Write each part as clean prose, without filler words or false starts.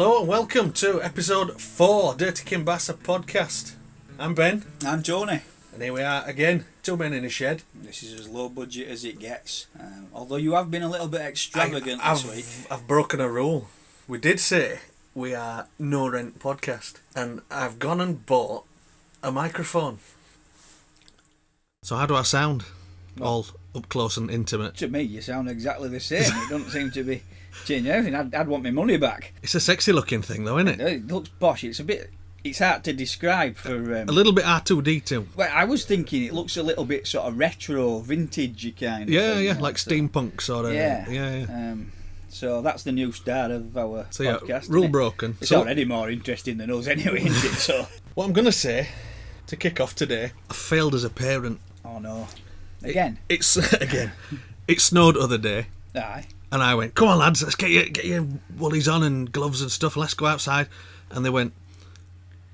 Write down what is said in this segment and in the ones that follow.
Hello and welcome to episode 4 Dirty Kimbassa podcast. I'm Ben. I'm Tony. And here we are again, two men in a shed. This is as low budget as it gets. Although you have been a little bit extravagant this week. I've broken a rule. We did say we are no rent podcast. And I've gone and bought a microphone. So how do I sound? All up close and intimate. To me, you sound exactly the same. It doesn't seem to be changing anything. I'd want my money back. It's a sexy looking thing though, isn't it? It looks posh. It's hard to describe for... a little bit R2-D2. Well, I was thinking it looks a little bit sort of retro, vintage kind of thing. Yeah, like steampunk sort of. Yeah. So that's the new start of our podcast. Rule broken. It's already more interesting than us anyway, isn't it? So what I'm going to say, to kick off today, I failed as a parent. Oh no. Again? It snowed the other day. Aye. And I went, come on lads, let's get your woolies on and gloves and stuff, let's go outside. And they went,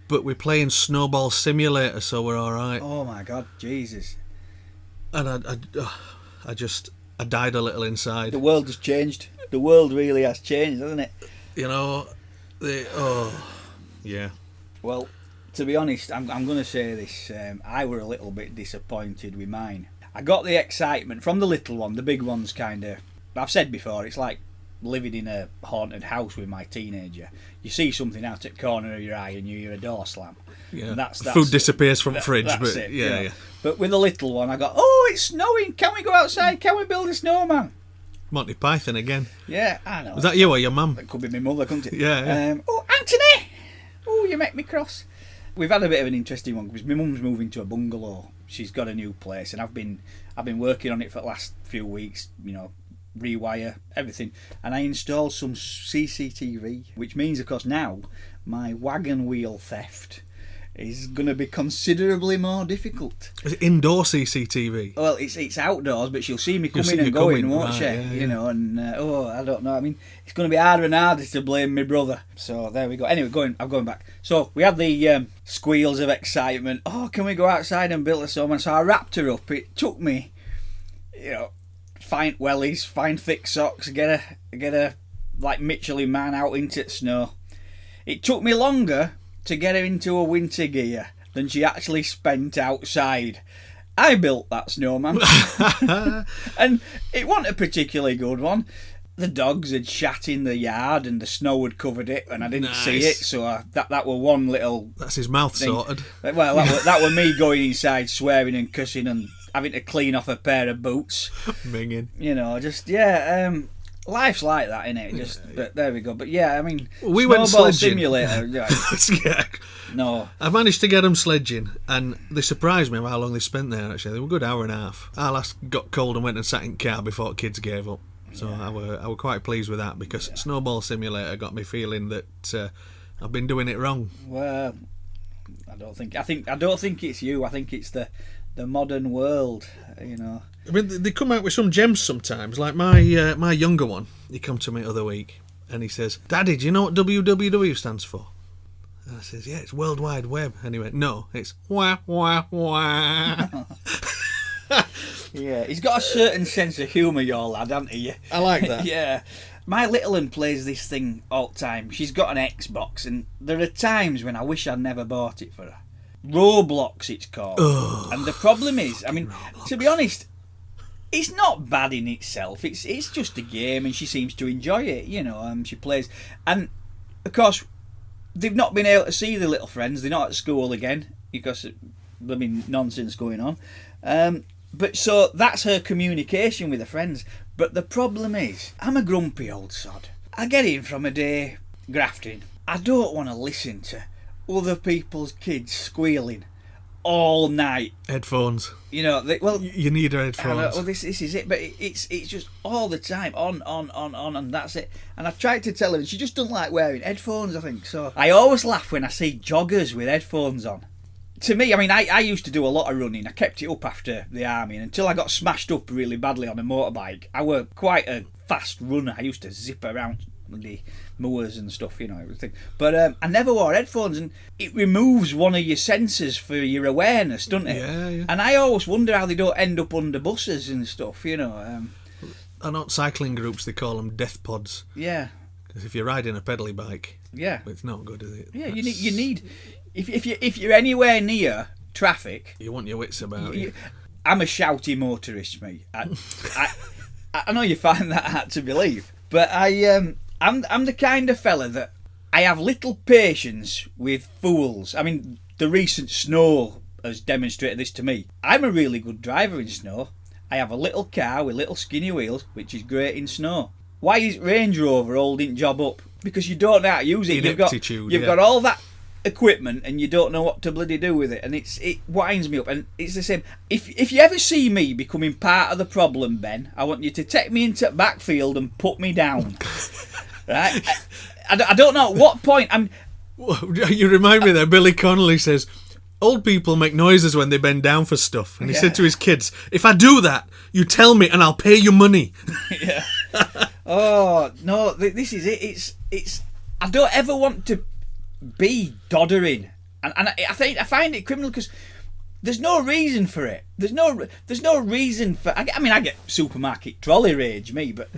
but we're playing Snowball Simulator, so we're alright. Oh my God, Jesus. And I died a little inside. The world has changed. The world really has changed, hasn't it? You know, yeah. Well, to be honest, I'm going to say this. I were a little bit disappointed with mine. I got the excitement from the little one. The big one's kind of... I've said before, it's like living in a haunted house with my teenager. You see something out at the corner of your eye and you hear a door slam. Yeah. And that's food disappears from the fridge. That's but it, yeah. But with the little one, I got, oh, it's snowing. Can we go outside? Can we build a snowman? Monty Python again. Yeah, I know. Was that you or your mum? That could be my mother, couldn't it? Yeah. Oh, Anthony! Oh, you make me cross. We've had a bit of an interesting one because my mum's moving to a bungalow. She's got a new place, and I've been working on it for the last few weeks. You know, rewire everything, and I installed some CCTV, which means, of course, now my wagon wheel theft is going to be considerably more difficult. Is it indoor CCTV? Well, it's outdoors, but she'll see me coming and going, won't she? Yeah. You know, and I don't know. I mean, it's going to be harder and harder to blame my brother. So there we go. Anyway, I'm going back. So we had the squeals of excitement. Oh, can we go outside and build a snowman? So I wrapped her up. It took me, find wellies, find thick socks, get a like Michelin man out into the snow. It took me longer to get her into a winter gear than she actually spent outside. I built that snowman. And it wasn't a particularly good one. The dogs had shat in the yard and the snow had covered it and I didn't see it, so that were one little... That's his mouth thing. sorted. Well, that were me going inside swearing and cussing and having to clean off a pair of boots. Minging. Life's like that, innit? But there we go. But yeah, I mean, we went sledging. Simulator. Yeah. No. I managed to get them sledging, and they surprised me how long they spent there. Actually, they were a good hour and a half. Our last got cold and went and sat in car before kids gave up. So I were quite pleased with that because Snowball Simulator got me feeling that I've been doing it wrong. Well, I don't think it's you. I think it's the modern world. I mean, they come out with some gems sometimes. Like my younger one, he come to me the other week and he says, "Daddy, do you know what WWW stands for?" And I says, "Yeah, it's World Wide Web." And he went, "No, it's wah wah wah." Yeah, he's got a certain sense of humour, your lad, hasn't he? I like that. Yeah. My little one plays this thing all the time. She's got an Xbox, and there are times when I wish I'd never bought it for her. Roblox, it's called. Ugh, and the problem is, I mean, Roblox. to be honest, it's not bad in itself. It's just a game, and she seems to enjoy it. She plays, and of course, they've not been able to see the little friends. They're not at school again because nonsense going on. But so that's her communication with her friends. But the problem is, I'm a grumpy old sod. I get in from a day grafting. I don't want to listen to other people's kids squealing all night. Headphones. You need her headphones. Well, this is it, but it's just all the time, on, and that's it. And I tried to tell her, and she just doesn't like wearing headphones, I think. So I always laugh when I see joggers with headphones on. To me, I mean, I used to do a lot of running. I kept it up after the army, and until I got smashed up really badly on a motorbike, I were quite a fast runner. I used to zip around the moors and stuff, everything. But I never wore headphones, and it removes one of your senses for your awareness, doesn't it? Yeah. And I always wonder how they don't end up under buses and stuff, I know cycling groups, they call them death pods. Yeah. If you're riding a pedally bike, Yeah. it's not good, is it? Yeah, you need if you're anywhere near traffic, You want your wits about you. I'm a shouty motorist, mate. I know you find that hard to believe, but I'm the kind of fella that I have little patience with fools. I mean, the recent snow has demonstrated this to me. I'm a really good driver in snow. I have a little car with little skinny wheels, which is great in snow. Why is Range Rover holding job up? Because you don't know how to use it. You've got all that equipment and you don't know what to bloody do with it, and it winds me up. And it's the same. If you ever see me becoming part of the problem, Ben, I want you to take me into backfield and put me down. Right? I don't know at what point I'm. You remind me there. Billy Connolly says, "Old people make noises when they bend down for stuff," and he said to his kids, "If I do that, you tell me and I'll pay you money." Yeah. Oh no, this is it. It's. I don't ever want to be doddering, and I find it criminal because there's no reason for it. There's no reason for. I get supermarket trolley rage, me, but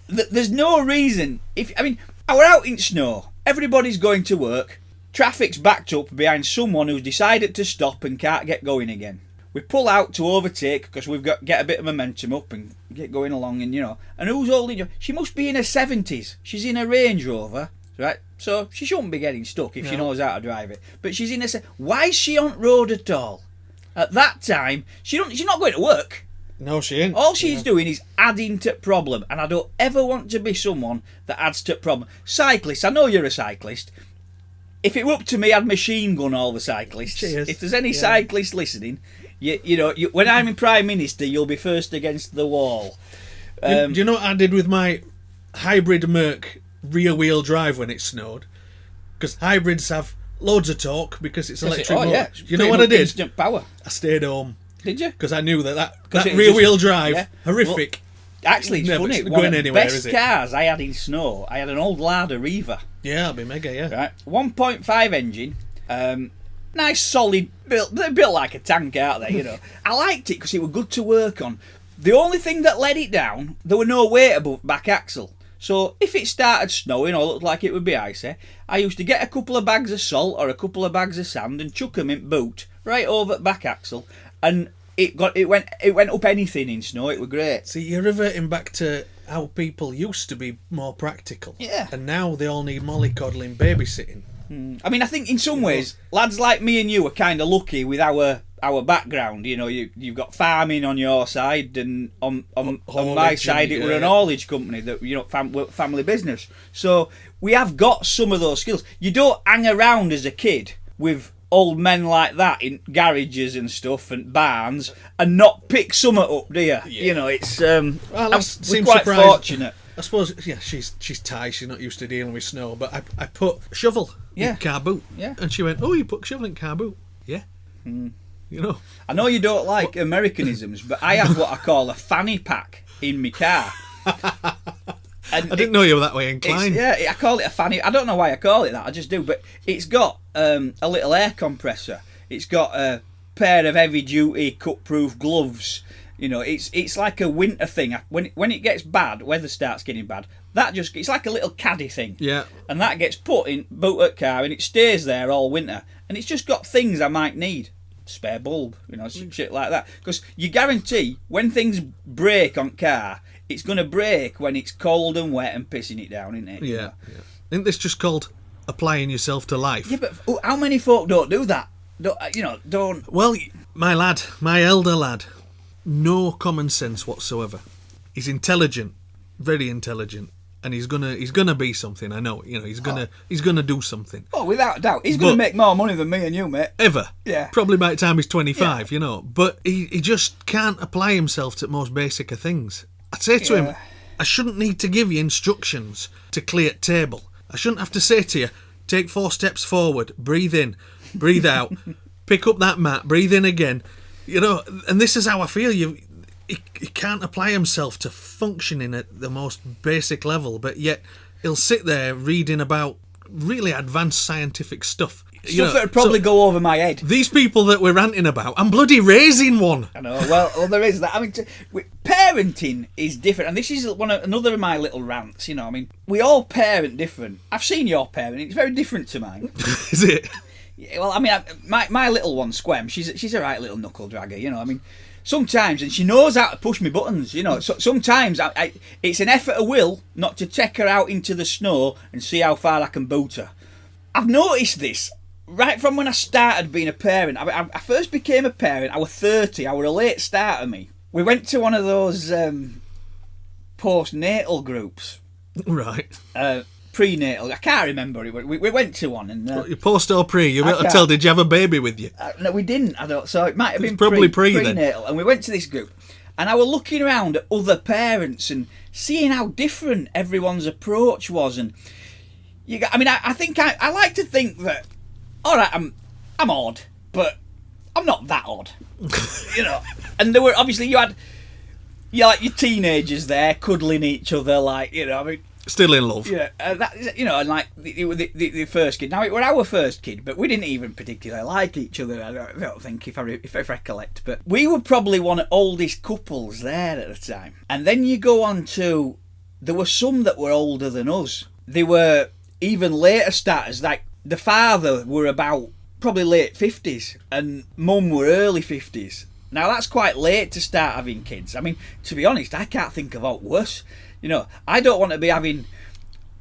there's no reason. We're out in snow. Everybody's going to work. Traffic's backed up behind someone who's decided to stop and can't get going again. We pull out to overtake because we've got get a bit of momentum up and get going along, and and who's holding you? She must be in her 70s. She's in a Range Rover, right? So she shouldn't be getting stuck if she knows how to drive it. But she's in her. Why is she on road at all? At that time, she's not going to work. No, she ain't. All she's doing is adding to problem, and I don't ever want to be someone that adds to problem. Cyclists, I know you're a cyclist. If it were up to me, I'd machine gun all the cyclists. Cheers. If there's any cyclists listening, when I'm in Prime Minister, you'll be first against the wall. Do you know what I did with my hybrid Merc rear-wheel drive when it snowed? Because hybrids have loads of torque because it's electric motor. Yeah. You know what I did? Instant power. I stayed home. Did you? Because I knew that rear-wheel drive, horrific. Well, actually, it's Never funny. going One of the anywhere, best is it? cars I had in snow, I had an old Lada Riva. Yeah, that'd be mega, yeah. Right, 1.5 engine, nice solid built. They're built like a tank, aren't they? I liked it because it was good to work on. The only thing that let it down, there were no weight above back axle. So if it started snowing or looked like it would be icy, I used to get a couple of bags of salt or a couple of bags of sand and chuck them in boot right over the back axle, and it went up anything in snow. It was great. See, you're reverting back to how people used to be more practical. Yeah. And now they all need mollycoddling, babysitting. I think in some ways, lads like me and you are kind of lucky with our background. You've got farming on your side, and on my side it were an haulage company that family business. So we have got some of those skills. You don't hang around as a kid with old men like that in garages and stuff and barns and not pick something up, do you? Yeah. It's Well, we're quite fortunate. I suppose, she's Thai, she's not used to dealing with snow, but I put shovel in car boot. Yeah. And she went, "Oh, you put shovel in car boot?" Yeah. I know you don't like Americanisms, but I have what I call a fanny pack in my car. And I didn't know you were that way inclined. I call it a fanny. I don't know why I call it that. I just do. But it's got a little air compressor. It's got a pair of heavy duty cut proof gloves. It's like a winter thing. When it gets bad, weather starts getting bad. It's like a little caddy thing. Yeah. And that gets put in boot at car and it stays there all winter. And it's just got things I might need. Spare bulb, shit like that. Because you guarantee when things break on car, it's going to break when it's cold and wet and pissing it down, isn't it? Yeah. Isn't this just called applying yourself to life? Yeah, but how many folk don't do that? Don't. Well, my elder lad, no common sense whatsoever. He's intelligent, very intelligent, and he's gonna be something. I know, he's gonna do something. Oh, without a doubt, he's gonna make more money than me and you, mate. Ever. Yeah. Probably by the time he's 25, But he just can't apply himself to the most basic of things. I'd say to him, I shouldn't need to give you instructions to clear the table. I shouldn't have to say to you, take 4 steps forward, breathe in, breathe out, pick up that mat, breathe in again. And this is how I feel. He can't apply himself to functioning at the most basic level, but yet he'll sit there reading about really advanced scientific stuff. Stuff that would probably go over my head. These people that we're ranting about, I'm bloody raising one. I know. Well, there is that. I mean, parenting is different, and this is another of my little rants. You know, I mean, we all parent different. I've seen your parenting; it's very different to mine. Is it? Yeah, well, I mean, my little one, Squem, she's a right little knuckle dragger. You know, I mean, sometimes, and she knows how to push me buttons. You know, so sometimes it's an effort of will not to take her out into the snow and see how far I can boot her. I've noticed this. Right from when I started being a parent, I first became a parent, I was 30, I was a late starter, me. We went to one of those postnatal groups. Right. Prenatal, I can't remember it. We went to one. And you post or pre? You better tell, did you have a baby with you? No, we didn't, I don't. So it might have been probably prenatal. Then. And we went to this group. And I was looking around at other parents and seeing how different everyone's approach was. And I think I like to think that, all right, I'm odd, but I'm not that odd, you know. And there were obviously you had your teenagers there cuddling each other, like, you know. I mean, still in love. Yeah, that, you know, and like the first kid. Now it were our first kid, but we didn't even particularly like each other. I don't think if I recollect, but we were probably one of the oldest couples there at the time. And then you go on to, there were some that were older than us. They were even later starters, like. The father were about probably late 50s and mum were early 50s. Now that's quite late to start having kids. I mean, to be honest, I can't think of aught worse. You know, I don't want to be having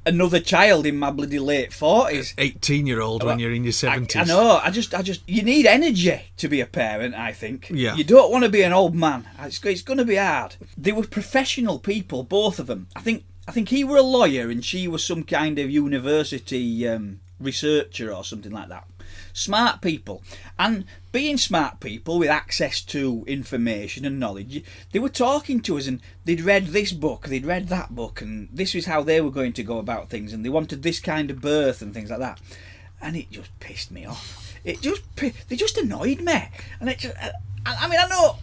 another child in my bloody late 40s. 18-year-old when you're in your 70s. I know. I just you need energy to be a parent, I think. Yeah. You don't want to be an old man. It's going to be hard. They were professional people, both of them. I think he were a lawyer and she was some kind of university researcher or something like that. Smart people, and being smart people with access to information and knowledge, they were talking to us and they'd read this book, they'd read that book, and this was how they were going to go about things, and they wanted this kind of birth and things like that. And it just pissed me off. They just annoyed me. And it just, I mean, I know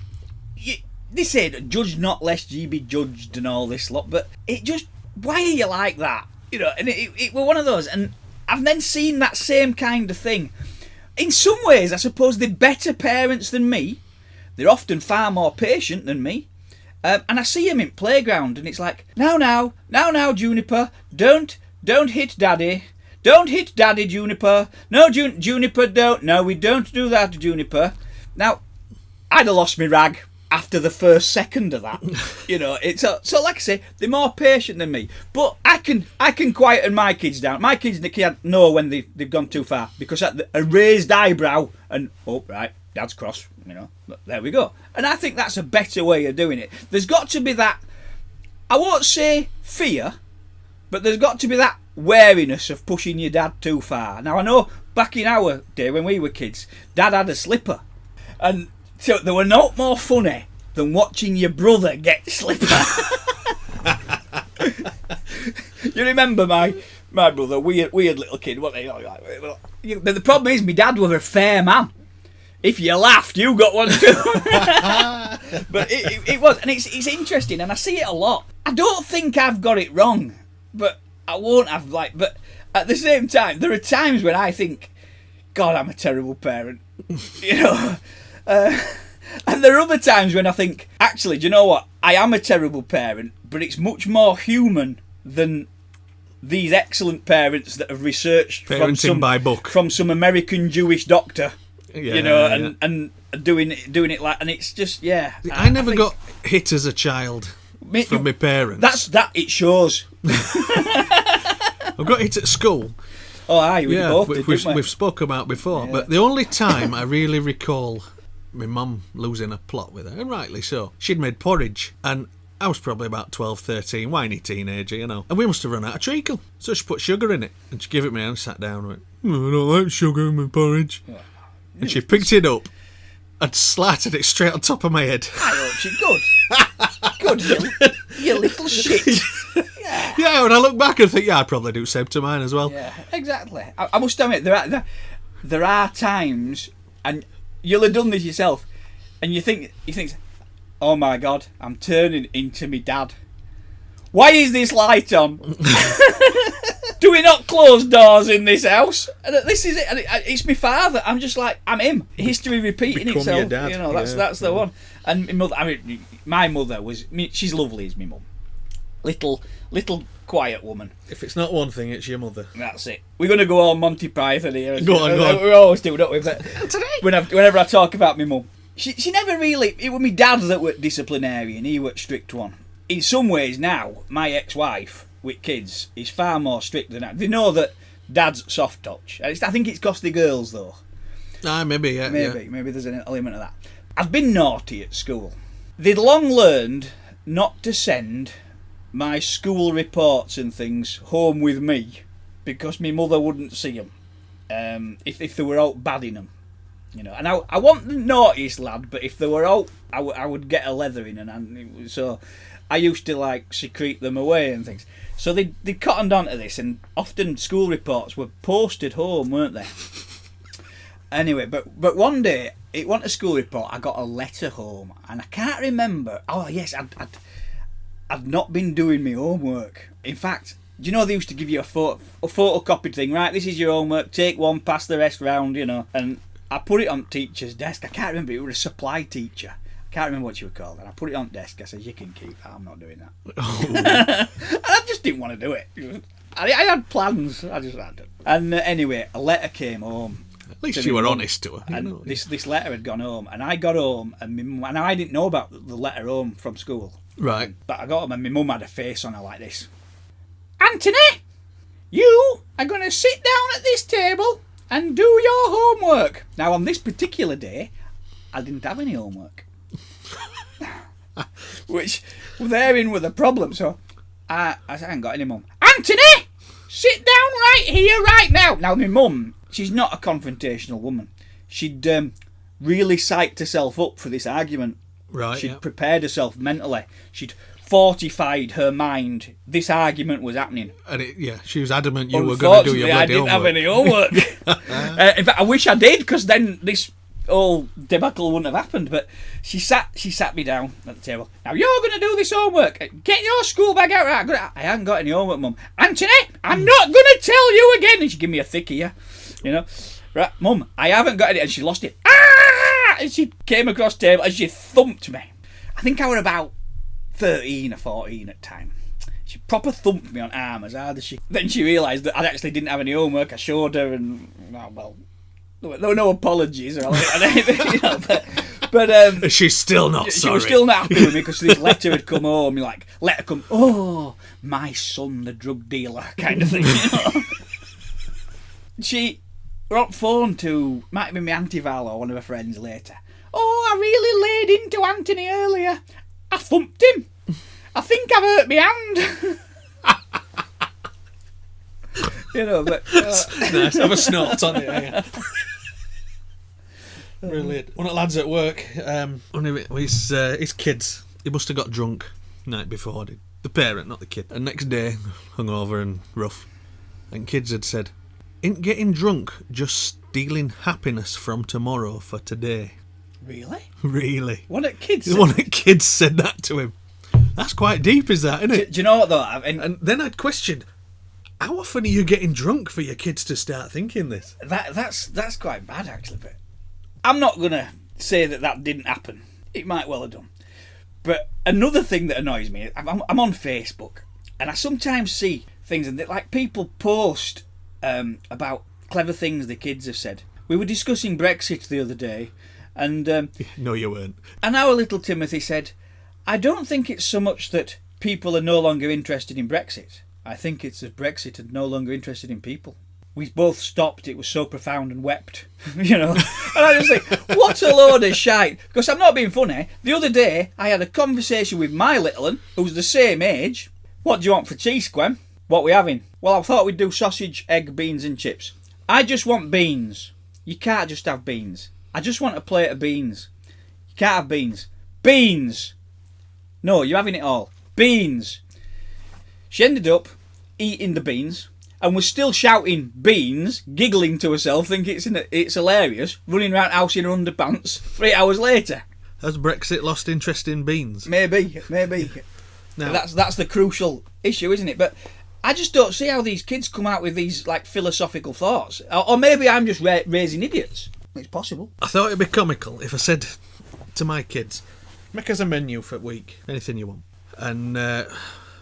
they said judge not lest ye be judged and all this lot, but it just, why are you like that? You know, and it were one of those. And I've then seen that same kind of thing. In some ways, I suppose they're better parents than me. They're often far more patient than me. And I see them in playground, and it's like, now, Juniper, don't hit Daddy. Don't hit Daddy, Juniper. No, Juniper, don't. No, we don't do that, Juniper. Now, I'd have lost my rag after the first second of that. You know, it's so like I say, they're more patient than me. But I can quieten my kids down. My kids can't know when they've gone too far, because at a raised eyebrow and, oh right, Dad's cross, you know, but there we go. And I think that's a better way of doing it. There's got to be that, I won't say fear, but there's got to be that wariness of pushing your dad too far. Now I know back in our day when we were kids, Dad had a slipper, and so there were no more funny than watching your brother get slipper. You remember my brother, weird little kid, wasn't he? But the problem is, my dad was a fair man. If you laughed, you got one too. But it was, and it's interesting, and I see it a lot. I don't think I've got it wrong, but I won't have, like, but at the same time, there are times when I think, God, I'm a terrible parent. You know? And there are other times when I think, actually, do you know what? I am a terrible parent, but it's much more human than these excellent parents that have researched by book from some American Jewish doctor, you know, and doing it like, and it's just, yeah. I never got hit as a child from my parents. It shows. I got hit at school. Oh, aye, we both did, didn't we? We've spoken about before, yeah. But the only time I really recall my mum losing a plot with her, and rightly so. She'd made porridge, and I was probably about 12, 13, whiny teenager, you know. And we must have run out of treacle. So she put sugar in it, and she gave it me and sat down and went, I don't like sugar in my porridge. Yeah. And she picked it up and slatted it straight on top of my head. I hope she good, you little shit. Yeah. Yeah, when I look back and think, I'd probably do the same to mine as well. Yeah, exactly. I must admit, there are times, and you'll have done this yourself, and you think, oh my God, I'm turning into me dad. Why is this light on? Do we not close doors in this house? And this is it. And it's my father. I'm just like, I'm him. History repeating Become itself. your dad. You know, that's the one. And my mother. I mean, my mother was. She's lovely as my mum. Little quiet woman. If it's not one thing, it's your mother. That's it. We're going to go all Monty Python here. Go on. We always do, don't we? But whenever I talk about my mum, she never really. It was my dad that was disciplinarian. He was strict one. In some ways now, my ex-wife with kids is far more strict than that. They know that dad's soft touch. I think it's cost the girls though. Maybe, yeah. Maybe there's an element of that. I've been naughty at school. They'd long learned not to send my school reports and things home with me because my mother wouldn't see them if they were out bad in them, you know. And I wasn't the naughtiest lad, but if they were out, I would get a leathering, and so I used to like secrete them away and things. So they cottoned onto this, and often school reports were posted home, weren't they? Anyway, but one day it wasn't a school report. I got a letter home, and I can't remember. Oh yes, I'd not been doing my homework. In fact, do you know they used to give you a photocopied thing, right? This is your homework, take one, pass the rest round, you know. And I put it on teacher's desk. I can't remember, it was a supply teacher. I can't remember what you were called. And I put it on desk. I said, you can keep that, I'm not doing that. And I just didn't want to do it. I had plans, I just had to. And anyway, a letter came home. At least you were honest to her. And this letter had gone home, and I got home, and I didn't know about the letter home from school. Right. But I got home and my mum had a face on her like this. Anthony, you are going to sit down at this table and do your homework. Now, on this particular day, I didn't have any homework. Which, therein was a problem. So, I hadn't got any mum. Anthony, sit down right here, right now. Now, my mum, she's not a confrontational woman. She'd really psyched herself up for this argument. Right, She'd prepared herself mentally. She'd fortified her mind. This argument was happening. And she was adamant you were going to do your bloody homework. I didn't homework. have any homework. In fact, I wish I did, because then this whole debacle wouldn't have happened. But she sat me down at the table. Now you're going to do this homework. Get your school bag out. I haven't got any homework, Mum. Anthony, I'm not going to tell you again. And she gave me a thick ear, you know. Right, Mum, I haven't got any. And she lost it. And she came across the table and she thumped me. I think I was about 13 or 14 at the time. She proper thumped me on arm as hard as she... Then she realised that I actually didn't have any homework. I showed her and... Oh, well, there were no apologies or anything, you know, but she's still not sorry. She was still not happy with me because this letter had come home. Like, letter come... Oh, my son, the drug dealer, kind of thing, you know. She... We're on phone to, might have been my Auntie Val or one of her friends later. Oh, I really laid into Anthony earlier. I thumped him. I think I've hurt my hand. You know, but... nice, have a snort on it. Yeah. Brilliant. One of the lads at work, his kids, he must have got drunk the night before. The parent, not the kid. And next day, hungover and rough. And kids had said, "Ain't getting drunk just stealing happiness from tomorrow for today." Really? Really? One of the kids said that to him. That's quite deep, is that, isn't it? Do you know what, though? And then I'd question, how often are you getting drunk for your kids to start thinking this? That's quite bad, actually. But I'm not going to say that didn't happen. It might well have done. But another thing that annoys me, I'm on Facebook, and I sometimes see things, and like people post about clever things the kids have said. We were discussing Brexit the other day, and no, you weren't. And our little Timothy said, "I don't think it's so much that people are no longer interested in Brexit. I think it's that Brexit are no longer interested in people." We both stopped. It was so profound and wept, you know. And I just think, what a load of shite. Because I'm not being funny. The other day, I had a conversation with my little one, who's the same age. "What do you want for tea, Squem? What we having?" "Well, I thought we'd do sausage, egg, beans and chips." "I just want beans." "You can't just have beans." "I just want a plate of beans." "You can't have beans." "Beans!" "No, you're having it all." "Beans." She ended up eating the beans and was still shouting beans, giggling to herself, thinking it's hilarious, running around house in her underpants 3 hours later. Has Brexit lost interest in beans? Maybe. Now, That's the crucial issue, isn't it? But I just don't see how these kids come out with these like philosophical thoughts. Or maybe I'm just raising idiots. It's possible. I thought it'd be comical if I said to my kids, make us a menu for a week, anything you want. And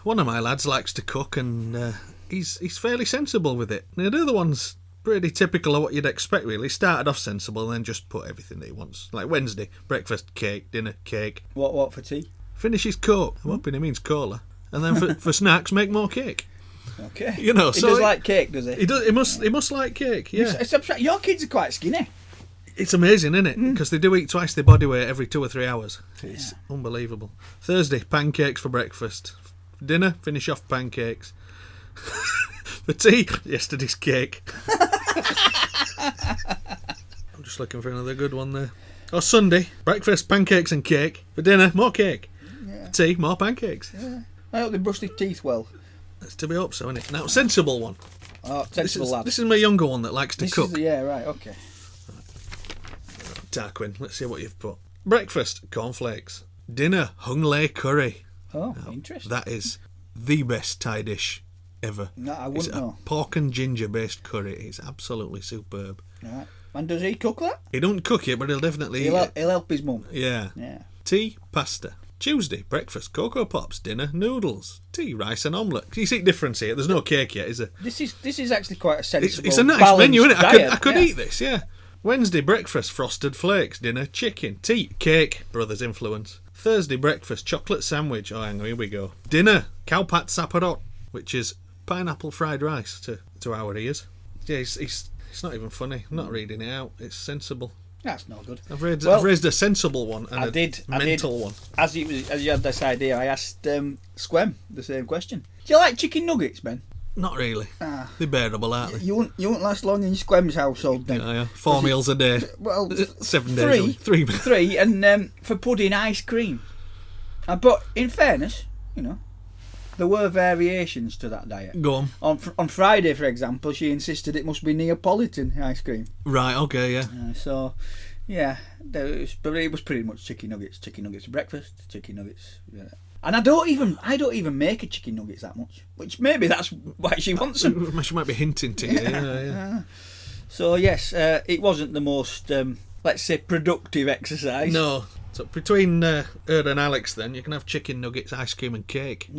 one of my lads likes to cook, and he's fairly sensible with it. Now, the other one's pretty typical of what you'd expect, really. Started off sensible and then just put everything that he wants. Like Wednesday, breakfast, cake, dinner, cake. What for tea? Finishes Coke. I'm hoping he means cola. And then for snacks, make more cake. Okay. You know, he so does like cake, does he? He does. He must like cake. Yeah. Your kids are quite skinny. It's amazing, isn't it? Because they do eat twice their body weight every 2 or 3 hours. It's unbelievable. Thursday, pancakes for breakfast. Dinner, finish off pancakes. For tea, yesterday's cake. I'm just looking for another good one there. Or Sunday, breakfast, pancakes and cake. For dinner, more cake. Yeah. For tea, more pancakes. Yeah. I hope they brush their teeth well. That's to be hoped so, isn't it? Now, sensible one. Oh, sensible lad. This is my younger one that likes to cook. Right, okay. Tarquin, let's see what you've put. Breakfast, cornflakes. Dinner, hung lei curry. Oh, interesting. That is the best Thai dish ever. No, I wouldn't it's know. A pork and ginger based curry. It's absolutely superb. Right. And does he cook that? He don't cook it, but he'll definitely He'll eat it. help his mum. Yeah. Tea, pasta. Tuesday, breakfast, Cocoa Pops. Dinner, noodles. Tea, rice and omelette. You see the difference here? There's no cake yet, is there? This is actually quite a sensible. It's a nice menu, isn't it? I could yeah. eat this, yeah. Wednesday, breakfast, frosted flakes. Dinner, chicken. Tea, cake, brother's influence. Thursday, breakfast, chocolate sandwich. Oh, hang on, here we go. Dinner, cowpat saparot, which is pineapple fried rice to our ears. Yeah, it's not even funny. I'm not reading it out. It's sensible. That's not good. I've raised a sensible one and a mental one. As you had this idea, I asked Squem the same question. Do you like chicken nuggets, Ben? Not really. They're bearable, aren't they? You won't last long in Squem's household then. Yeah. 4 meals a day. Well, 7 days a week. 3. 3, and for pudding, ice cream. But in fairness, there were variations to that diet. Go on. On Friday, for example, she insisted it must be Neapolitan ice cream. Right, okay, yeah. But it was pretty much chicken nuggets for breakfast, chicken nuggets. Yeah. And I don't even make her chicken nuggets that much, which maybe that's why she wants them. She might be hinting to you. Yeah. So yes, it wasn't the most, let's say, productive exercise. No. So between her and Alex, then you can have chicken nuggets, ice cream, and cake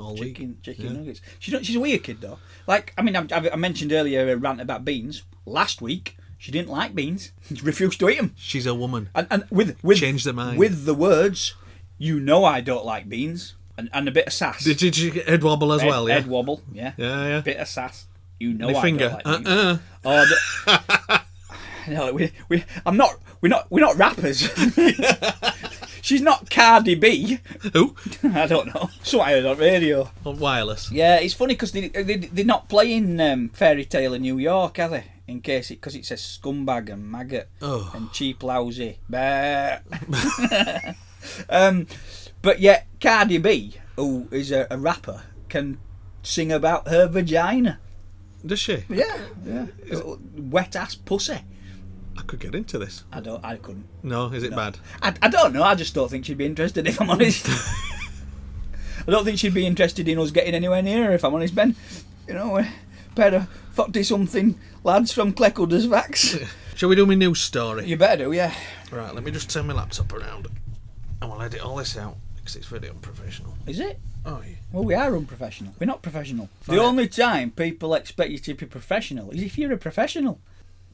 all week. Chicken nuggets. She's a weird kid though. Like, I mean, I mentioned earlier a rant about beans. Last week she didn't like beans. She refused to eat them. She's a woman. And with changed her mind with the words, I don't like beans, and a bit of sass. Did you get head wobble as well? Yeah. Head wobble. Yeah. Yeah. Bit of sass. I finger. don't like beans. No, we're not rappers. She's not Cardi B. Who? I don't know. So I heard on radio. On wireless. Yeah, it's funny because they're not playing Fairy Tale in New York, are they? In case because it says scumbag and maggot and cheap lousy. But yet Cardi B, who is a rapper, can sing about her vagina. Does she? Yeah. Wet ass pussy. I could get into this. I couldn't. No, is it bad? I don't know. I just don't think she'd be interested, if I'm honest. I don't think she'd be interested in us getting anywhere near her, if I'm honest, Ben. A pair of 40-something lads from Cleckudder's Vax. Shall we do my news story? You better do, yeah. Right, let me just turn my laptop around and we'll edit all this out because it's very unprofessional. Is it? Oh, yeah. Well, we are unprofessional. We're not professional. Fine. The only time people expect you to be professional is if you're a professional.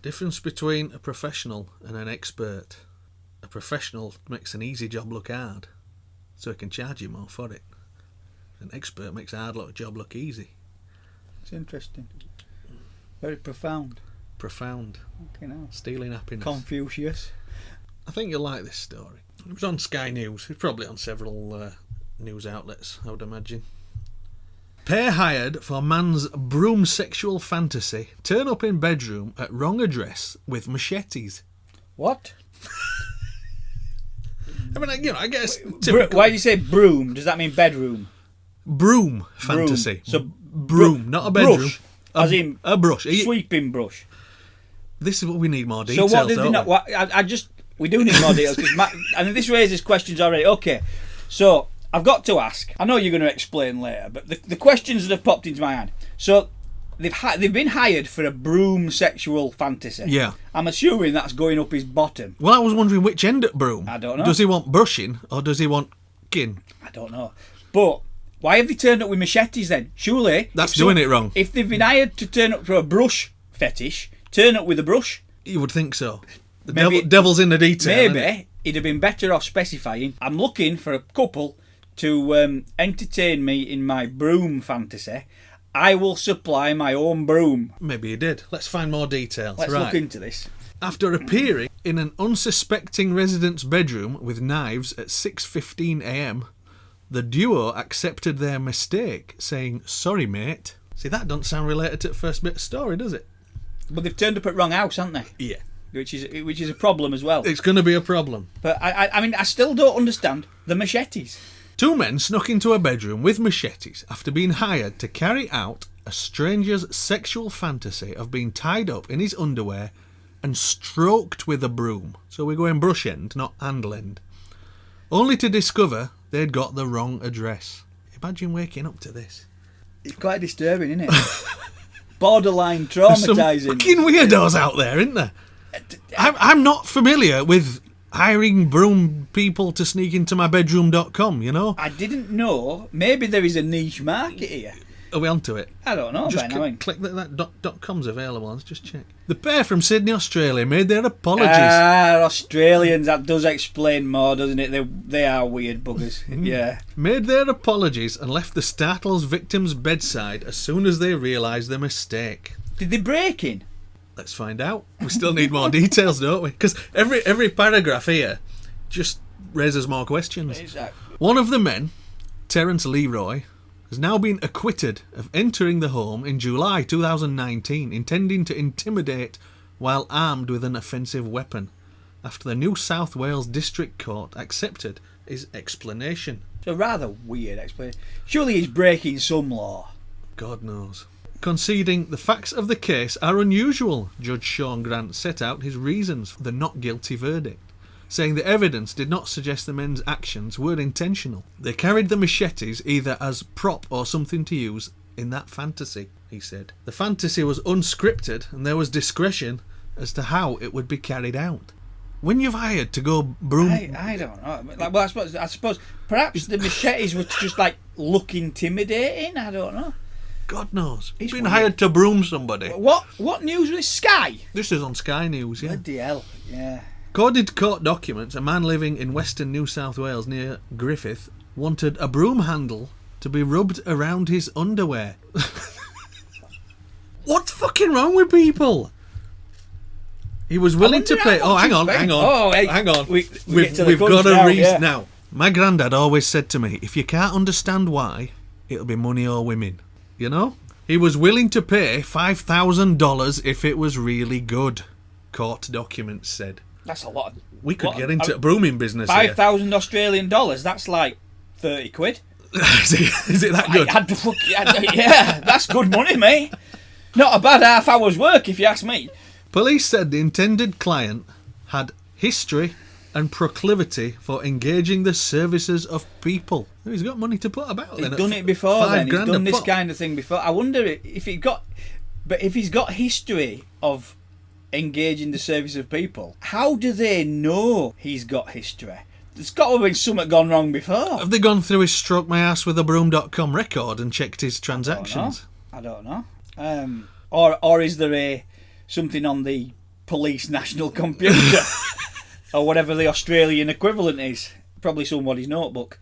Difference between a professional and an expert. A professional makes an easy job look hard, so he can charge you more for it. An expert makes a hard job look easy. It's interesting. Very profound. Profound. Okay, now. Stealing happiness. Confucius. I think you'll like this story. It was on Sky News. It's probably on several news outlets, I would imagine. Pair hired for man's broom sexual fantasy turn up in bedroom at wrong address with machetes. What? I mean, I guess... Why do you say broom? Does that mean bedroom? Broom fantasy. So broom, not a bedroom. Brush, as in a brush. Sweeping brush. This is what we need more details. So what did they not... we do need more details, and this raises questions already. Okay, so I've got to ask. I know you're going to explain later, but the questions that have popped into my head. So they've been hired for a broom sexual fantasy. Yeah. I'm assuming that's going up his bottom. Well, I was wondering which end at broom. I don't know. Does he want brushing or does he want kin? I don't know. But why have they turned up with machetes then? Surely That's doing it wrong. If they've been hired to turn up for a brush fetish, turn up with a brush. You would think so. The Maybe- devil's in the detail. Maybe he'd have been better off specifying, I'm looking for a couple to entertain me in my broom fantasy. I will supply my own broom. Maybe he did. Let's find more details. Let's Right. look into this. After appearing in an unsuspecting resident's bedroom with knives at 6:15 a.m, the duo accepted their mistake, saying, "Sorry, mate." See, that doesn't sound related to the first bit of story, does it? But they've turned up at wrong house, haven't they? Yeah. Which is a problem as well. It's going to be a problem. But I mean, I still don't understand the machetes. Two men snuck into a bedroom with machetes after being hired to carry out a stranger's sexual fantasy of being tied up in his underwear and stroked with a broom. So we're going brush end, not handle end. Only to discover they'd got the wrong address. Imagine waking up to this. It's quite disturbing, isn't it? Borderline There's some traumatising. fucking weirdos out there, isn't there? I'm not familiar with hiring broom people to sneak into my bedroom.com, you know? I didn't know. Maybe there is a niche market here. Are we onto it? I don't know. Just Ben, I mean, click that .com's available. Let's just check. The pair from Sydney, Australia made their apologies. Australians, that does explain more, doesn't it? They are weird buggers. Yeah. Made their apologies and left the startled victim's bedside as soon as they realised their mistake. Did they break in? Let's find out. We still need more details, don't we? Because every paragraph here just raises more questions. Exactly. One of the men, Terence Leroy, has now been acquitted of entering the home in July 2019, intending to intimidate while armed with an offensive weapon, after the New South Wales District Court accepted his explanation. It's a rather weird explanation. Surely he's breaking some law. God knows. Conceding the facts of the case are unusual, Judge Sean Grant set out his reasons for the not guilty verdict, saying the evidence did not suggest the men's actions were intentional. They carried the machetes either as prop or something to use in that fantasy, he said. The fantasy was unscripted and there was discretion as to how it would be carried out. When you've hired to go broom... I don't know. Well, I suppose perhaps the machetes were just like look intimidating. I don't know. God knows. He's been weird. hired to broom somebody. What news was Sky? This is on Sky News, yeah. Bloody hell. Yeah. According to court documents, a man living in western New South Wales near Griffith wanted a broom handle to be rubbed around his underwear. What's fucking wrong with people? He was willing to pay... Oh, hang on. Oh, hey, hang on. We've We've got a reason yeah. now. My granddad always said to me, if you can't understand why, it'll be money or women. You know? He was willing to pay $5,000 if it was really good, court documents said. That's a lot. We could get into a brooming business here. 5,000 Australian dollars. That's like 30 quid. Is it that good? Yeah, that's good money, mate. Not a bad half hour's work, if you ask me. Police said the intended client had history and proclivity for engaging the services of people. He's got money to put about. He's done it before. Then he's done this kind of thing before. I wonder if he's got history of engaging the service of people. How do they know he's got history? There's got to have been something gone wrong before. Have they gone through his stroke my ass with a broom.com record and checked his transactions? I don't know. Or is there something on the police national computer? Or whatever the Australian equivalent is. Probably somebody's notebook.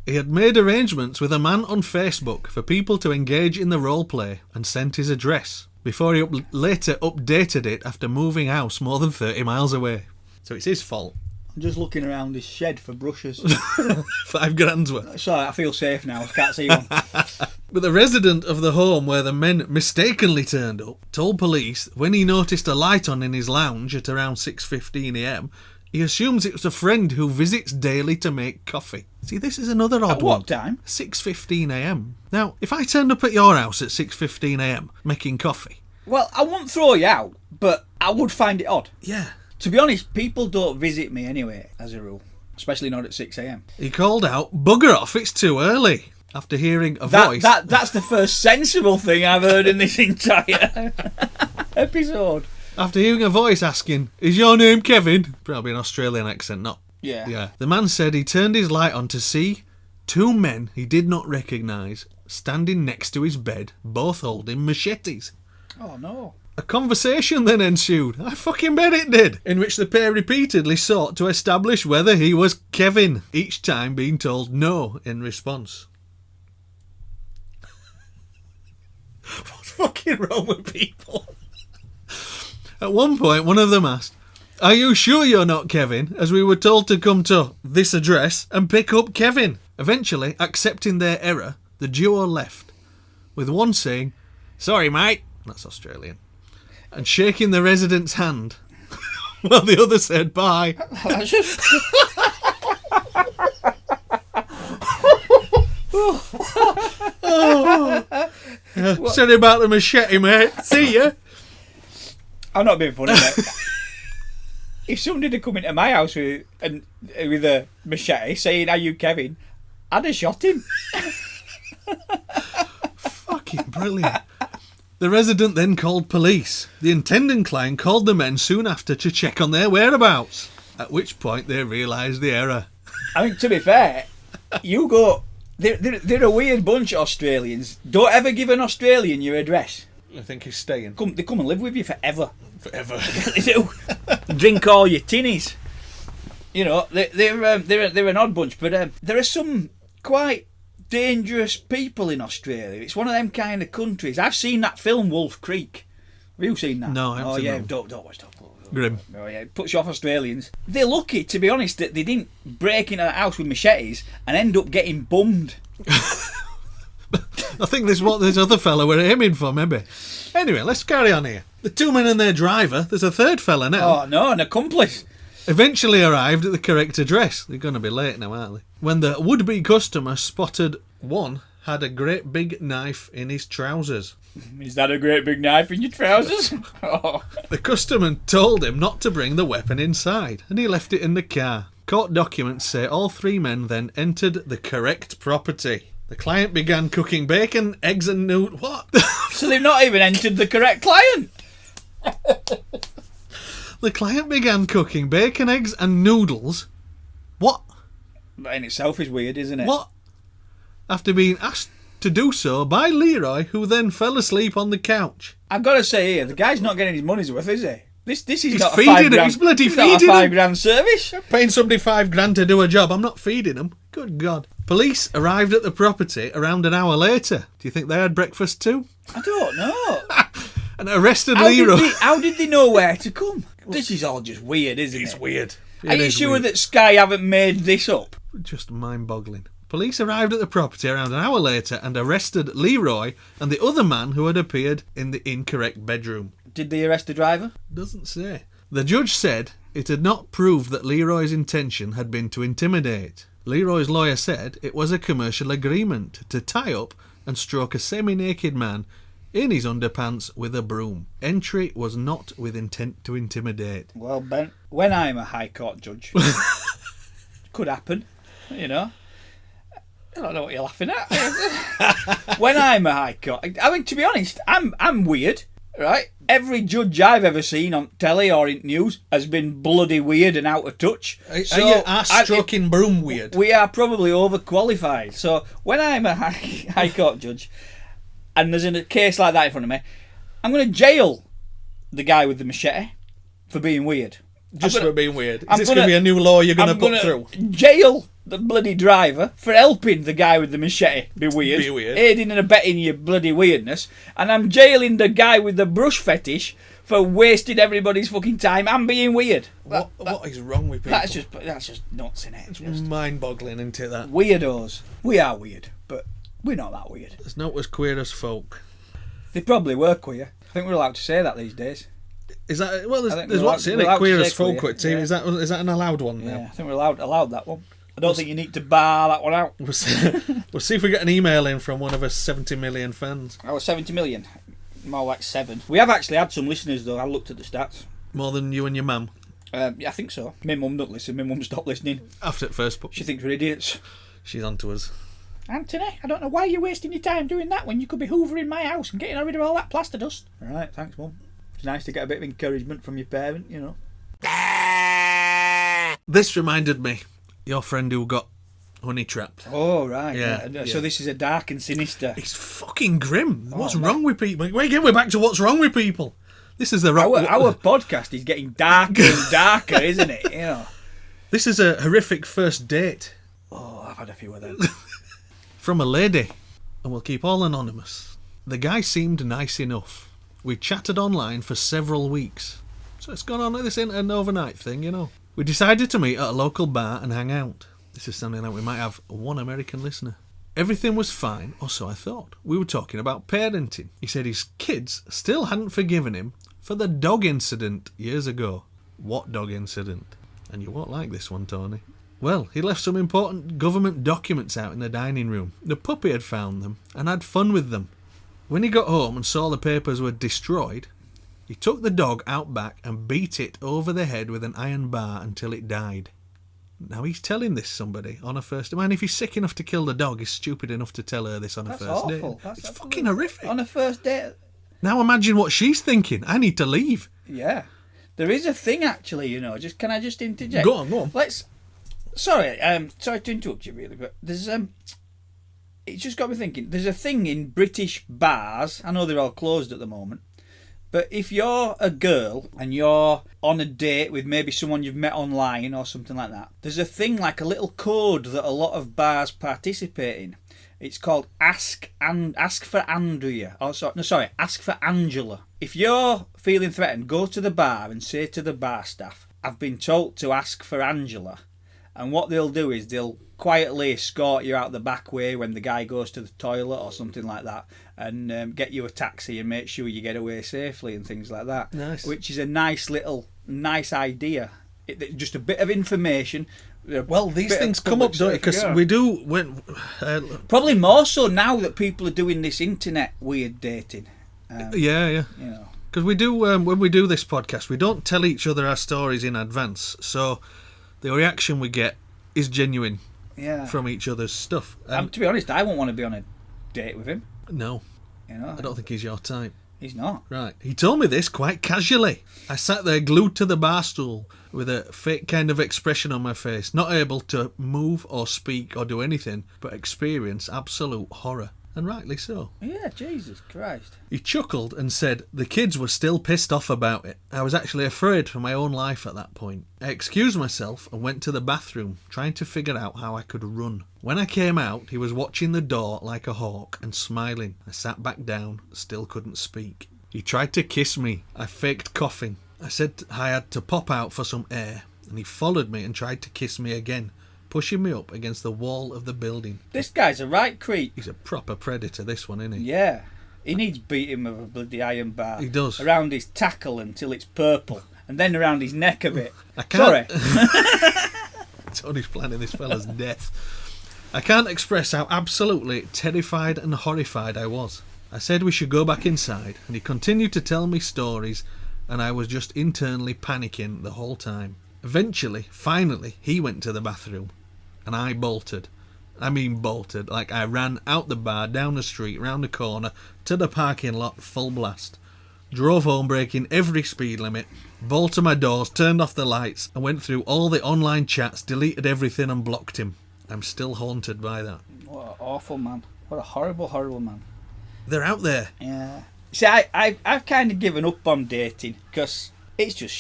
He had made arrangements with a man on Facebook for people to engage in the role play and sent his address before he later updated it after moving house more than 30 miles away. So it's his fault. I'm just looking around his shed for brushes. $5,000 worth. Sorry, I feel safe now. I can't see one. But the resident of the home where the men mistakenly turned up told police when he noticed a light on in his lounge at around 6:15 a.m, he assumes it was a friend who visits daily to make coffee. See, this is another odd one. At what time? 6:15 a.m. Now, if I turned up at your house at 6:15 a.m. making coffee... Well, I wouldn't throw you out, but I would find it odd. Yeah. To be honest, people don't visit me anyway, as a rule. especially not at 6 a.m. He called out, "Bugger off, it's too early," after hearing a voice. That's the first sensible thing I've heard in this entire episode. After hearing a voice asking, "Is your name Kevin?" Probably an Australian accent, not. Yeah. Yeah. The man said he turned his light on to see two men he did not recognise standing next to his bed, both holding machetes. Oh, no. A conversation then ensued, I fucking bet it did, in which the pair repeatedly sought to establish whether he was Kevin, each time being told no in response. What's fucking wrong with people? At one point, one of them asked, "Are you sure you're not Kevin, as we were told to come to this address and pick up Kevin?" Eventually, accepting their error, the duo left, with one saying, "Sorry, mate," that's Australian, and shaking the resident's hand, while the other said bye. Sorry about the machete, mate. See ya. I'm not being funny, mate. If somebody had come into my house with a machete saying, "Are you Kevin?" I'd have shot him. Fucking brilliant. The resident then called police. The intending client called the men soon after to check on their whereabouts, at which point they realised the error. I mean, to be fair, you go... They're a weird bunch, Australians. Don't ever give an Australian your address. I think he's staying. They come and live with you forever. Forever. They do. Drink all your tinnies. You know, they're an odd bunch, but there are some quite dangerous people in Australia. It's one of them kind of countries. I've seen that film Wolf Creek. Have you seen that? No, I haven't seen that. Don't watch that. Grim. Oh yeah, it puts you off Australians. They're lucky, to be honest, that they didn't break into that house with machetes and end up getting bummed. I think this is what this other fella were aiming for, maybe. Anyway, let's carry on here. The two men and their driver, there's a third fella now. Oh no, an accomplice. Eventually arrived at the correct address. They're going to be late now, aren't they? When the would-be customer spotted one had a great big knife in his trousers. Is that a great big knife in your trousers? Oh. The customer told him not to bring the weapon inside, and he left it in the car. Court documents say all three men then entered the correct property. The client began cooking bacon, eggs and noodles. What? So they've not even entered the correct client? The client began cooking bacon, eggs and noodles. What? That in itself is weird, isn't it? What? After being asked to do so by Leroy, who then fell asleep on the couch. I've got to say here, the guy's not getting his money's worth, is he? This is He's not a feeding £5 him. He's bloody it's not feeding a him. £5 service. Paying somebody £5,000 to do a job. I'm not feeding them. Good God. Police arrived at the property around an hour later. Do you think they had breakfast too? I don't know. And arrested Leroy. How did they know where to come? This is all just weird, isn't it? It's weird. Are you sure that Sky haven't made this up? Just mind-boggling. Police arrived at the property around an hour later and arrested Leroy and the other man who had appeared in the incorrect bedroom. Did they arrest the driver? Doesn't say. The judge said it had not proved that Leroy's intention had been to intimidate. Leroy's lawyer said it was a commercial agreement to tie up and stroke a semi-naked man in his underpants with a broom. Entry was not with intent to intimidate. Well, Ben, when I'm a High Court judge, could happen, you know. I don't know what you're laughing at. When I'm a High Court, I mean, to be honest, I'm weird, right? Every judge I've ever seen on telly or in news has been bloody weird and out of touch. Are you ass-stroking broom weird? We are probably overqualified. So when I'm a High Court judge and there's a case like that in front of me, I'm going to jail the guy with the machete for being weird. Just for being weird. Is this going to be a new law you're going to put through? Jail the bloody driver for helping the guy with the machete be weird. Aiding and abetting your bloody weirdness. And I'm jailing the guy with the brush fetish for wasting everybody's fucking time and being weird. What is wrong with people? That's just nuts, innit? It's mind-boggling, isn't it, that? Weirdos. We are weird, but we're not that weird. There's not as queer as folk. They probably were queer. I think we're allowed to say that these days. Is that there's what's in it? Queer as folk. Yeah. Is that an allowed one now? Yeah, I think we're allowed that one. I don't think you need to bar that one out. We'll see if we get an email in from one of our 70 million fans. Our 70 million, more like 7. We have actually had some listeners though. I looked at the stats. More than you and your mum. Yeah, I think so. My mum don't listen. My mum stopped listening. After at first, but She thinks we're idiots. she's on to us. Anthony, I don't know why you're wasting your time doing that when you could be hoovering my house and getting rid of all that plaster dust. All right, thanks, Mum. It's nice to get a bit of encouragement from your parent, you know. This reminded me, your friend who got honey trapped. Oh, right. Yeah. So this is a dark and sinister. It's fucking grim. What's man. wrong with people? We're back to what's wrong with people. This is the Our podcast is getting darker and darker, isn't it? You know. This is a horrific first date Oh, I've had a few of them. from a lady, and we'll keep all anonymous. The guy seemed nice enough. We chatted online for several weeks, so it's gone on like this an overnight thing, you know. We decided to meet at a local bar and hang out. This is sounding like we might have one American listener. Everything was fine, or so I thought. We were talking about parenting. He said his kids still hadn't forgiven him for the dog incident years ago. What dog incident? And you won't like this one, Tony. Well, he left some important government documents out in the dining room. The puppy had found them and had fun with them. When he got home and saw the papers were destroyed, he took the dog out back and beat it over the head with an iron bar until it died. Now he's telling this somebody on a first date. Man, if he's sick enough to kill the dog, he's stupid enough to tell her this on a first date. It's fucking horrific. On a first date. Now imagine what she's thinking. I need to leave. Yeah. There is a thing, actually, you know. Can I just interject? Go on. Sorry to interrupt you, really, but there's it's just got me thinking. There's a thing in British bars. I know they're all closed at the moment, but if you're a girl and you're on a date with maybe someone you've met online or something like that, there's a thing like a little code that a lot of bars participate in. It's called Ask for Andrea. Ask for Angela. If you're feeling threatened, go to the bar and say to the bar staff, "I've been told to ask for Angela." And what they'll do is they'll quietly escort you out the back way when the guy goes to the toilet or something like that, and get you a taxi and make sure you get away safely and things like that. Nice. Which is a nice idea. Just a bit of information. Well, these things come up, don't they? Because we do... Probably more so now that people are doing this internet weird dating. Yeah. You know. Because we do, when we do this podcast, we don't tell each other our stories in advance. So the reaction we get is genuine from each other's stuff. To be honest, I won't want to be on a date with him. No. You know, I don't think he's your type. He's not. Right. He told me this quite casually. I sat there glued to the bar stool with a fake kind of expression on my face, not able to move or speak or do anything but experience absolute horror. And rightly so. Yeah, Jesus Christ. He chuckled and said the kids were still pissed off about it. I was actually afraid for my own life at that point. I excused myself and went to the bathroom, trying to figure out how I could run. When I came out, he was watching the door like a hawk and smiling. I sat back down, still couldn't speak. He tried to kiss me. I faked coughing. I said I had to pop out for some air, and he followed me and tried to kiss me again, pushing me up against the wall of the building. This guy's a right creep. He's a proper predator, this one, isn't he? Yeah. He needs beating with a bloody iron bar. He does. Around his tackle until it's purple, and then around his neck a bit. I can't... Sorry. Tony's planning this fella's death. I can't express how absolutely terrified and horrified I was. I said we should go back inside, and he continued to tell me stories, and I was just internally panicking the whole time. Eventually, finally, he went to the bathroom, and I bolted. I mean bolted, like I ran out the bar, down the street, round the corner, to the parking lot, full blast. Drove home breaking every speed limit, bolted my doors, turned off the lights, and went through all the online chats, deleted everything and blocked him. I'm still haunted by that. What an awful man. What a horrible, horrible man. They're out there. Yeah. See, I've kind of given up on dating, because... It's just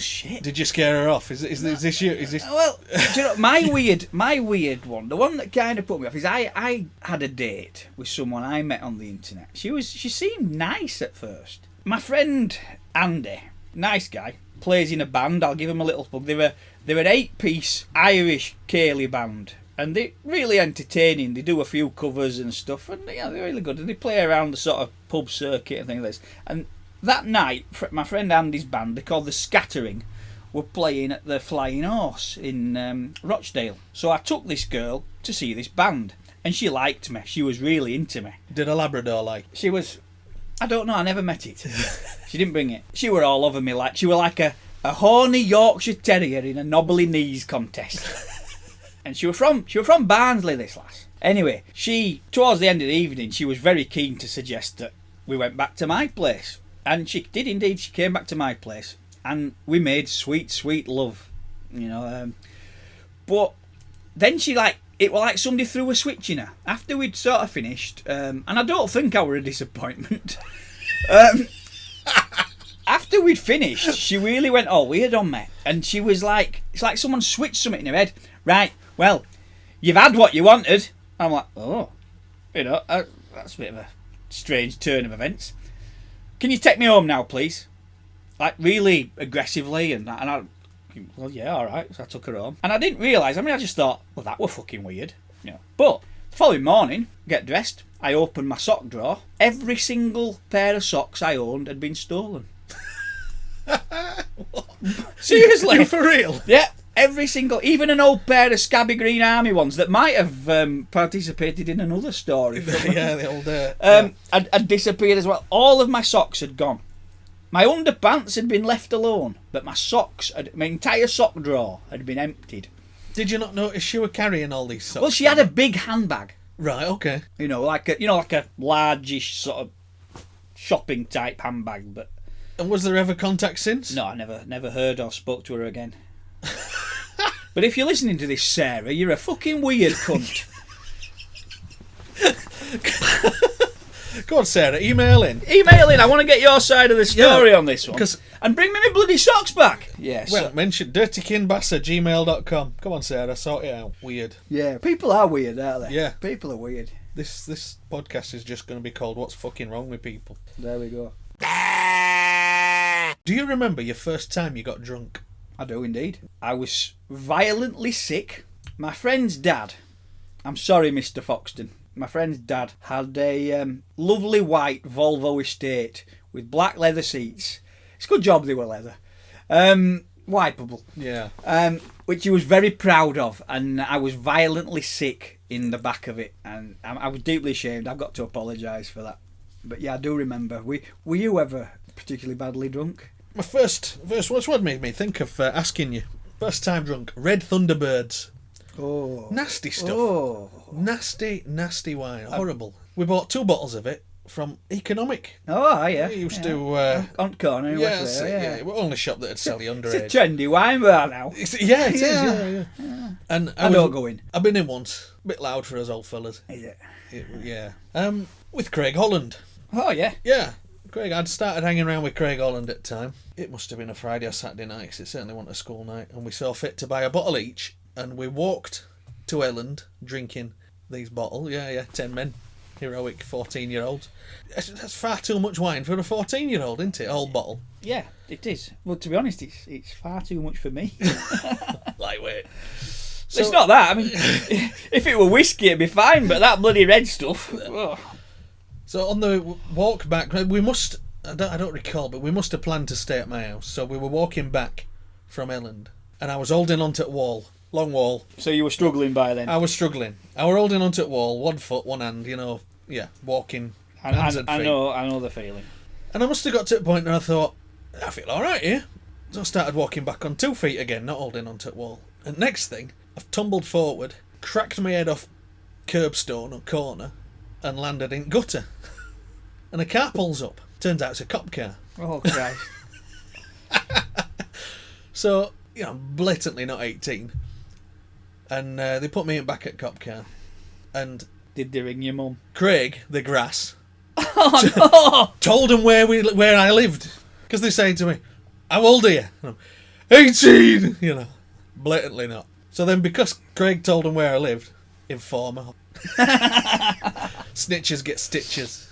shit. Did you scare her off? Is this you? Is this? Well, do you know, my weird one, the one that kind of put me off is I had a date with someone I met on the internet. She seemed nice at first. My friend Andy, nice guy, plays in a band. I'll give him a little plug. They're an 8-piece Irish Cayley band, and they're really entertaining. They do a few covers and stuff, and they're really good. And they play around the sort of pub circuit and things like this. And that night, my friend Andy's band, they're called The Scattering, were playing at the Flying Horse in Rochdale. So I took this girl to see this band, and she liked me. She was really into me. Did a Labrador like? She was... I don't know, I never met it. She didn't bring it. She were all over me, like she were like a a horny Yorkshire Terrier in a knobbly knees contest. And she were from Barnsley, this lass. Anyway, towards the end of the evening, she was very keen to suggest that we went back to my place. And she did indeed. She came back to my place, and we made sweet, sweet love, you know. But then it was like somebody threw a switch in her. After we'd sort of finished, and I don't think I were a disappointment. After we'd finished, she really went all weird on me. And she was like, it's like someone switched something in her head. Right, well, you've had what you wanted. I'm like, oh, you know, that's a bit of a strange turn of events. Can you take me home now, please? Like, really aggressively, and I, well, yeah, all right. So I took her home. And I didn't realise, I just thought, well, that were fucking weird. You know. But the following morning, get dressed, I opened my sock drawer. Every single pair of socks I owned had been stolen. Seriously? You're for real? Yeah. Every single, even an old pair of scabby green army ones that might have participated in another story. Yeah, the old. Had disappeared as well. All of my socks had gone. My underpants had been left alone, but my my entire sock drawer had been emptied. Did you not notice she were carrying all these socks? Well, she had a big handbag. Right. Okay. You know, like a largish sort of shopping type handbag. But and was there ever contact since? No, I never heard or spoke to her again. But if you're listening to this, Sarah, you're a fucking weird cunt. Go on, Sarah, email in. I want to get your side of the story on this one. And bring me my bloody socks back. Yes. Well, mention dirtykinbass@gmail.com. Come on, Sarah, sort it out. Weird. Yeah, people are weird, aren't they? Yeah. People are weird. This podcast is just going to be called What's Fucking Wrong with People. There we go. Do you remember your first time you got drunk? I do indeed. I was violently sick. My friend's dad, I'm sorry, Mr. Foxton, my friend's dad had a lovely white Volvo estate with black leather seats. It's a good job they were leather. Wipeable. Yeah. Which he was very proud of, and I was violently sick in the back of it, and I was deeply ashamed. I've got to apologise for that. But yeah, I do remember. Were you ever particularly badly drunk? My first what made me think of asking you. First time drunk, Red Thunderbirds. Oh. Nasty stuff. Oh. Nasty wine. Horrible. We bought 2 bottles of it from Economic. Oh, yeah. We used to... on corner in Westway, yeah. We're only shop that would sell you underage. It's a trendy wine bar now. It is, yeah. And I don't go in. I've been in once. A bit loud for us old fellas. Is it? Yeah. With Craig Holland. Oh, yeah. Yeah. I'd started hanging around with Craig Holland at the time. It must have been a Friday or Saturday night, 'cause it certainly wasn't a school night. And we saw fit to buy a bottle each. And we walked to Elland drinking these bottles. Yeah, 10 men. Heroic 14-year-olds. That's far too much wine for a 14-year-old, isn't it? A whole bottle. Yeah, it is. Well, to be honest, it's far too much for me. Lightweight. It's not that. I mean, if it were whiskey, it'd be fine, but that bloody red stuff... Oh. So on the walk back, we must... I don't recall, but we must have planned to stay at my house. So we were walking back from Elland, and I was holding onto the wall. Long wall. So you were struggling by then? I was struggling. I were holding onto the wall, 1 foot, 1 hand, walking. Hands and feet. I know the feeling. And I must have got to the point where I thought, I feel alright here. So I started walking back on 2 feet again, not holding onto the wall. And next thing, I've tumbled forward, cracked my head off curbstone or corner, and landed in gutter. And a car pulls up. Turns out it's a cop car. Oh, Christ. So, blatantly not 18. And they put me back at cop car. And did they ring your mum? Craig, the grass, oh, no! told them where I lived. Because they say to me, how old are you? And I'm 18! Blatantly not. So then because Craig told them where I lived, informer. Snitches get stitches.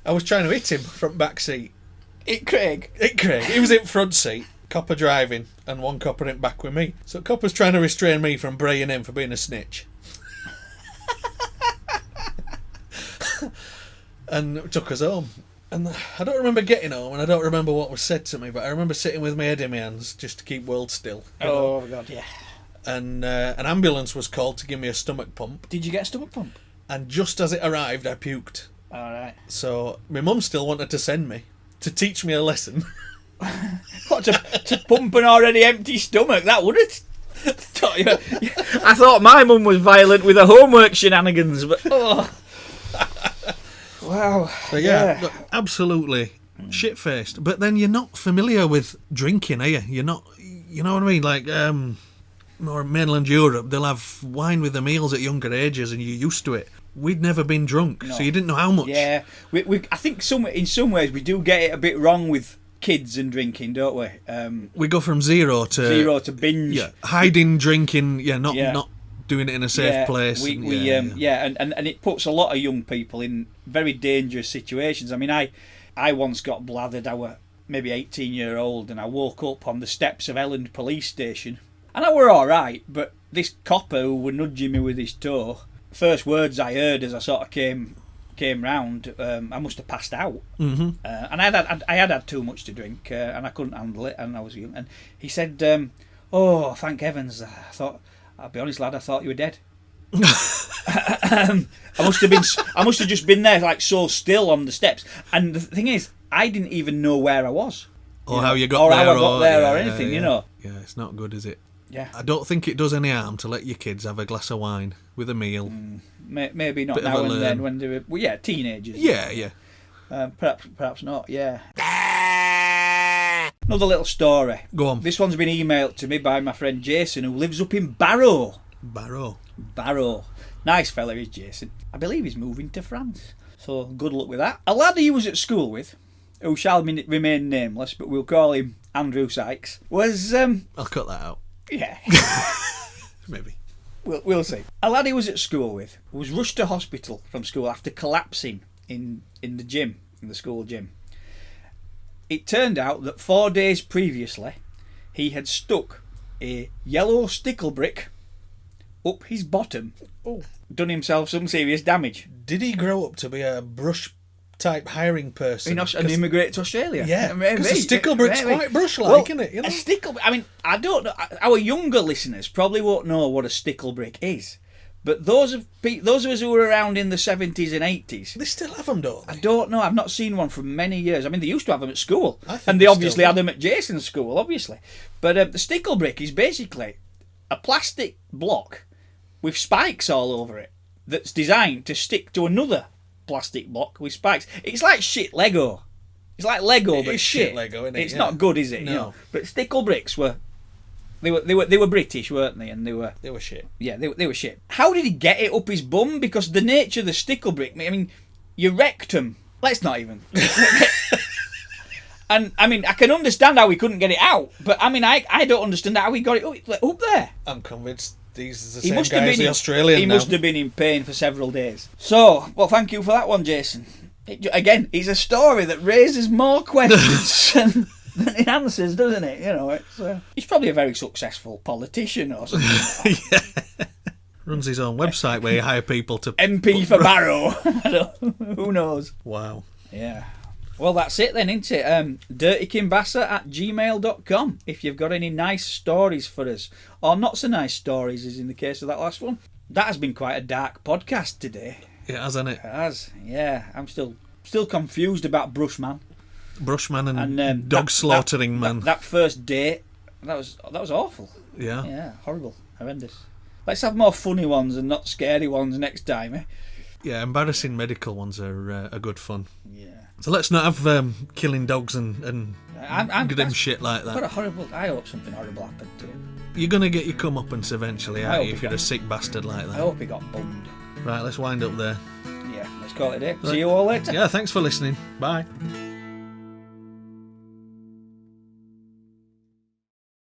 I was trying to hit him front back seat. Hit Craig? He was in front seat, copper driving, and 1 copper in back with me. So copper's trying to restrain me from braying him for being a snitch. And took us home. And I don't remember getting home, and I don't remember what was said to me, but I remember sitting with my head in my hands just to keep world still. Oh, God, yeah. And an ambulance was called to give me a stomach pump. Did you get a stomach pump? And just as it arrived, I puked. All right. So my mum still wanted to send me. to teach me a lesson. What, to pump an already empty stomach? That would have taught you. I thought my mum was violent with her homework shenanigans, but wow. So look, absolutely shit-faced. But then you're not familiar with drinking, are you? You're not, you know what I mean? Like, more mainland Europe, they'll have wine with the meals at younger ages, and you're used to it. We'd never been drunk, so you didn't know how much. Yeah, I think in some ways we do get it a bit wrong with kids and drinking, don't we? We go from zero to binge. Yeah, hiding drinking. Yeah, not doing it in a safe place. And it puts a lot of young people in very dangerous situations. I mean, I once got blathered. I were maybe 18-year-old, and I woke up on the steps of Elland Police Station, and I were all right. But this copper who were nudging me with his toe, first words I heard as I sort of came round, I must have passed out. Mm-hmm. And I had too much to drink, and I couldn't handle it, and I was young. And he said, "Oh, thank heavens!" I'll be honest, lad, I thought you were dead. I must have just been there like so still on the steps. And the thing is, I didn't even know where I was, or how you got there, or anything. You know. Yeah, it's not good, is it? Yeah. I don't think it does any harm to let your kids have a glass of wine with a meal. Maybe not Bit now of a and then learn. when they were teenagers. Yeah. Perhaps not. Yeah. Another little story. Go on. This one's been emailed to me by my friend Jason, who lives up in Barrow. Barrow. Nice fella is Jason. I believe he's moving to France. So good luck with that. A lad he was at school with, who shall remain nameless, but we'll call him Andrew Sykes, was I'll cut that out. Yeah. Maybe. We'll see. A lad he was at school with was rushed to hospital from school after collapsing in the school gym. It turned out that 4 days previously, he had stuck a yellow stickle brick up his bottom, done himself some serious damage. Did he grow up to be a brush type hiring person and immigrate to Australia? Yeah, maybe. because a stickle brick's quite brush-like, Well, isn't it? You know? A stickle. I mean, I don't know. Our younger listeners probably won't know what a stickle brick is, but those of us who were around in the 70s and 80s, They still have them, don't they? I don't know. I've not seen one for many years. I mean, they used to have them at school, I think and they they obviously still had them at Jason's school, obviously. But the stickle brick is basically a plastic block with spikes all over it that's designed to stick to another plastic block with spikes. It's like shit Lego. It's like Lego, but is shit Lego, isn't it? It's not good, is it? No. You know? But stickle bricks were they were British, weren't they? And they were shit. Yeah, they were shit. How did he get it up his bum? Because the nature of the stickle brick, I mean, your rectum. Let's not even. And I mean, I can understand how he couldn't get it out, but I mean, I don't understand how he got it up there. I'm convinced these are the He same must guy have as been the Australian He now. must have been in pain for several days. So, well, thank you for that one, Jason. Again, it's a story that raises more questions than it answers, doesn't it? You know, he's probably a very successful politician or something. Yeah. Runs his own website where he hire people to... MP for Barrow. Who knows? Wow. Yeah. Well, that's it then, isn't it? dirtykimbassa@gmail.com if you've got any nice stories for us. Or not so nice stories, as in the case of that last one. That has been quite a dark podcast today. It has, hasn't it? It has, yeah. I'm still confused about Brushman. Brushman and dog slaughtering man. That first date, that was awful. Yeah. Yeah, horrible. Horrendous. Let's have more funny ones and not scary ones next time, eh? Yeah, embarrassing medical ones are good fun. Yeah. So let's not have killing dogs and grim shit like that. What a horrible... I hope something horrible happened to him. You're going to get your comeuppance eventually, I aren't hope you, he if you're got- a sick bastard like I that. hope he got bummed. Right, let's wind up there. Yeah, let's call it a day. See you all later. Yeah, thanks for listening. Bye.